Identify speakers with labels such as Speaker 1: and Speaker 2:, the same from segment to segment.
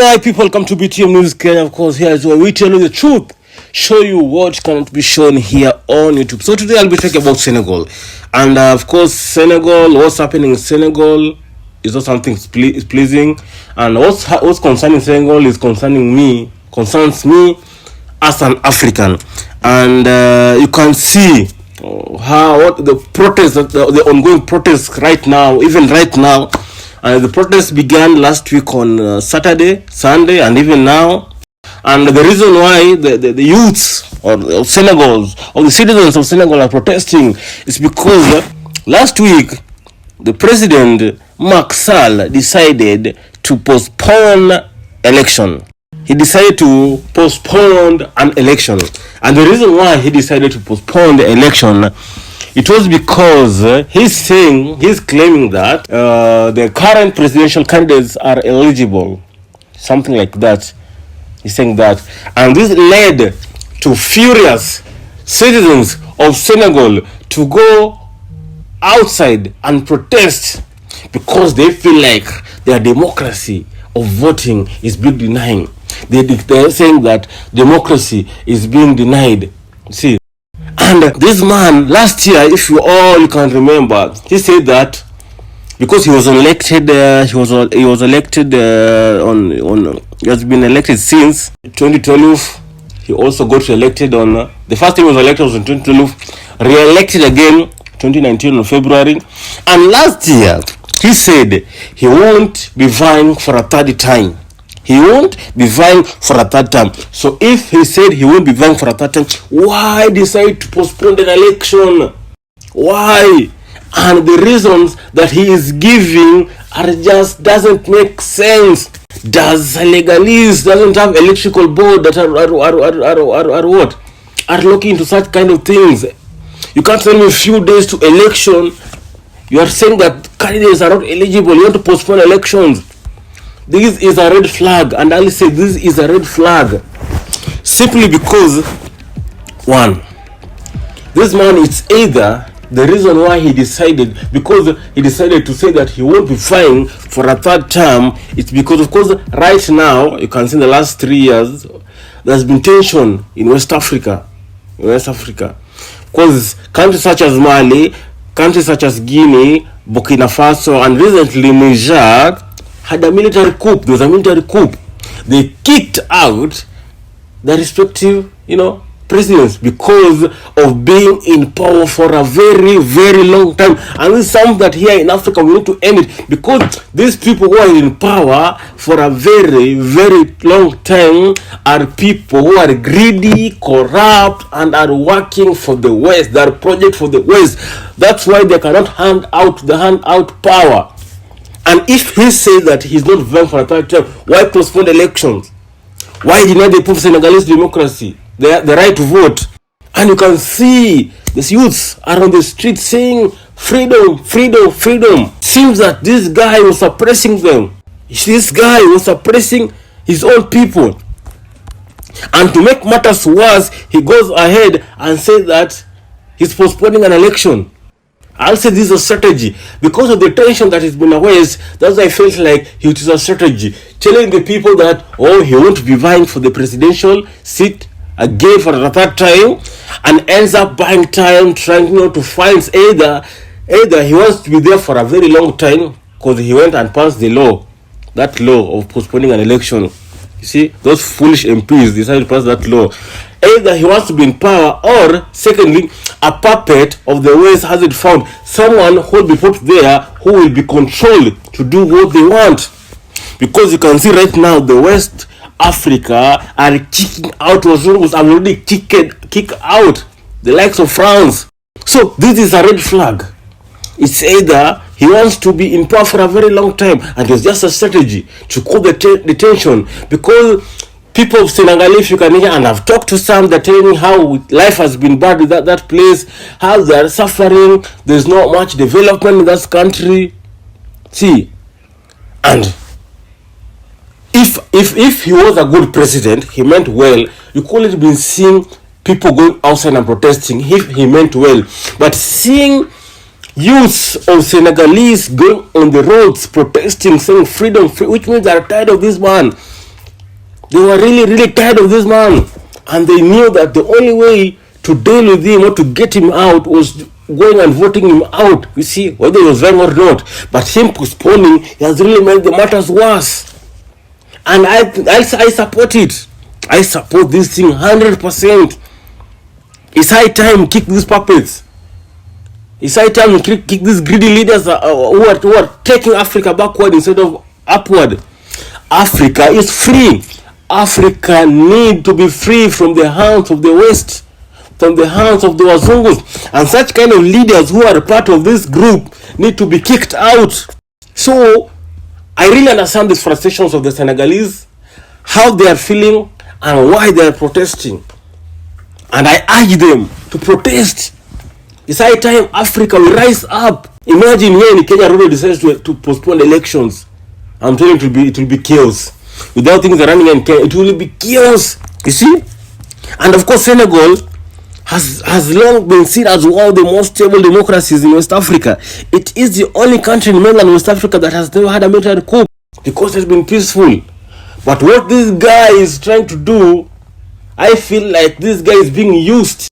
Speaker 1: Alright, people, come to BTM News Kenya. Of course, here is where we tell you the truth, show you what cannot be shown here on YouTube. So today I'll be talking about Senegal, and of course, Senegal. What's happening in Senegal is not something pleasing, and what's concerning Senegal is concerns me as an African, and you can see what the protests, the ongoing protests right now, even right now. The protests began last week on Saturday, Sunday, and even now. And the reason why the youths of Senegal, or the citizens of Senegal are protesting is because last week the president, Makky Sall, decided to postpone election. He decided to postpone an election. And the reason why he decided to postpone the election, it was because he's claiming that the current presidential candidates are eligible, something like that. He's saying that, and this led to furious citizens of Senegal to go outside and protest because they feel like their democracy of voting is being denied. They're saying that democracy is being denied. See. And this man, last year, if you can remember, he said that because he was elected, he has been elected since 2012. He also got elected on the first time he was elected was in 2012, re-elected again 2019 in February, and last year he said he won't be vying for a third time. He won't be vying for a third term. So if he said he won't be vying for a third term, why decide to postpone the election? Why? And the reasons that he is giving doesn't make sense. Does Senegalese doesn't have electrical board that are looking into such kind of things? You can't tell me a few days to election. You are saying that candidates are not eligible. You want to postpone elections. This is a red flag, and I'll say this is a red flag simply because, one, this man, it's either the reason why he decided to say that he won't be vying for a third term. It's because, of course, right now, you can see in the last 3 years, there's been tension in West Africa. Because countries such as Mali, countries such as Guinea, Burkina Faso, and recently Niger, had a military coup. There was a military coup. They kicked out the respective, presidents because of being in power for a very, very long time. And this is something that here in Africa we need to end it, because these people who are in power for a very, very long time are people who are greedy, corrupt, and are working for the West. They are project for the West. That's why they cannot hand out power. And if he says that he's not vying for a third term, why postpone elections? Why deny the people of Senegalese democracy, the right to vote? And you can see the youths are on the street saying freedom, freedom, freedom. Seems that this guy was suppressing them. This guy was suppressing his own people. And to make matters worse, he goes ahead and says that he's postponing an election. I'll say this is a strategy because of the tension that has been awaits. That's why I felt like it is a strategy, telling the people that he won't be vying for the presidential seat again for a third time, and ends up buying time trying to find either he wants to be there for a very long time because he went and passed the law, that law of postponing an election. You see, those foolish MPs decided to pass that law. Either he wants to be in power, or secondly, a puppet of the West hasn't found someone who will be put there who will be controlled to do what they want. Because you can see right now the West Africa are kicking out Wazungus, have already kicked out the likes of France. So this is a red flag. It's either he wants to be in power for a very long time, and it's just a strategy to cool the tension, because people of Senegal, if you can hear, and I've talked to some, they're telling me how life has been bad in that place, how they're suffering, there's not much development in that country. See, and if he was a good president, he meant well, you couldn't have been seeing people going outside and protesting if he meant well. But seeing youths of Senegalese going on the roads protesting, saying freedom, which means they're tired of this man. They were really, really tired of this man. And they knew that the only way to deal with him or to get him out was going and voting him out. You see, whether he was wrong or not. But him postponing has really made the matters worse. And I support it. I support this thing 100%. It's high time kick these puppets. It's high time to kick these greedy leaders who are taking Africa backward instead of upward. Africa is free. Africa need to be free from the hands of the West, from the hands of the Wazungus. And such kind of leaders who are part of this group need to be kicked out. So, I really understand the frustrations of the Senegalese, how they are feeling and why they are protesting. And I urge them to protest. It's high time Africa will rise up. Imagine here in Kenya, Ruto decides to postpone elections. I'm telling you, it will be chaos. Without things running in Kenya, it will be chaos. You see? And of course, Senegal has long been seen as one of the most stable democracies in West Africa. It is the only country in mainland West Africa that has never had a military coup because it's been peaceful. But what this guy is trying to do, I feel like this guy is being used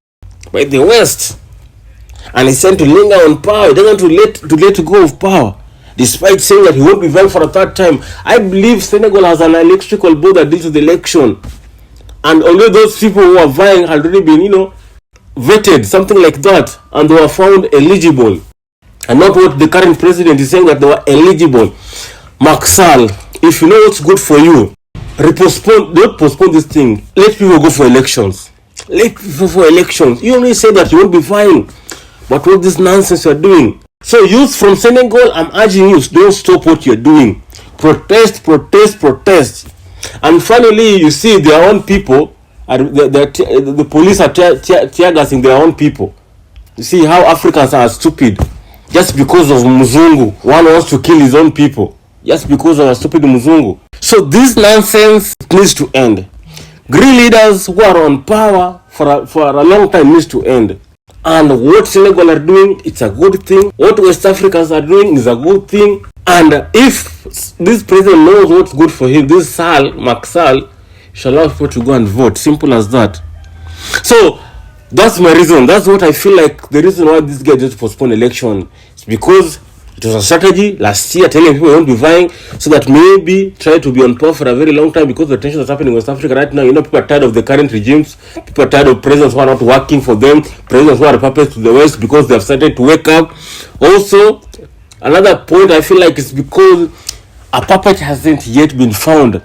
Speaker 1: by the West. And he's trying to linger on power. He doesn't want to let go of power. Despite saying that he won't be vying for a third time. I believe Senegal has an electrical board that deals with the election. And although those people who are vying had already been, vetted, something like that, and they were found eligible. And not what the current president is saying, that they were eligible. Sall, if you know what's good for you, don't postpone this thing. Let people go for elections. Let people for elections. You only say that you won't be vying. But what this nonsense you're doing? So youth from Senegal, I'm urging you, don't stop what you're doing. Protest, protest, protest. And finally, you see their own people, the police are tear gassing their own people. You see how Africans are stupid. Just because of Muzungu, one wants to kill his own people. Just because of a stupid Muzungu. So this nonsense needs to end. Green leaders who are on power for a long time needs to end. And what Senegal are doing, it's a good thing. What West Africans are doing is a good thing. And if this president knows what's good for him, this Sall, Makky, shall allow people to go and vote. Simple as that. So that's my reason. That's what I feel like the reason why this guy just postponed election. It's because it was a strategy last year telling people won't be vying so that maybe try to be on power for a very long time because the tension that's happening in West Africa right now. People are tired of the current regimes. People are tired of presidents who are not working for them. Presidents who are puppets to the West because they have started to wake up. Also, another point I feel like is because a puppet hasn't yet been found.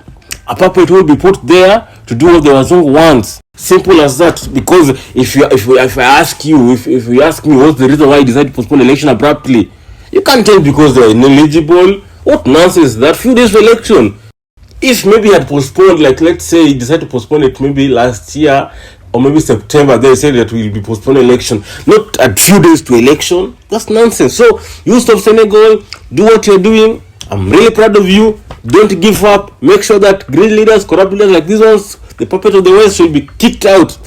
Speaker 1: A puppet will be put there to do what the Wazungu wants. Simple as that. Because if I ask you, if you ask me what's the reason why you decided to postpone election abruptly, you can't tell because they're ineligible. What nonsense is that? Few days for election. If maybe he had postponed, like let's say he decided to postpone it maybe last year or maybe September, they said that we'll be postponing election. Not a few days to election. That's nonsense. So you stop Senegal, do what you're doing. I'm really proud of you. Don't give up. Make sure that great leaders, corrupt leaders like these ones, the puppets of the West, should be kicked out.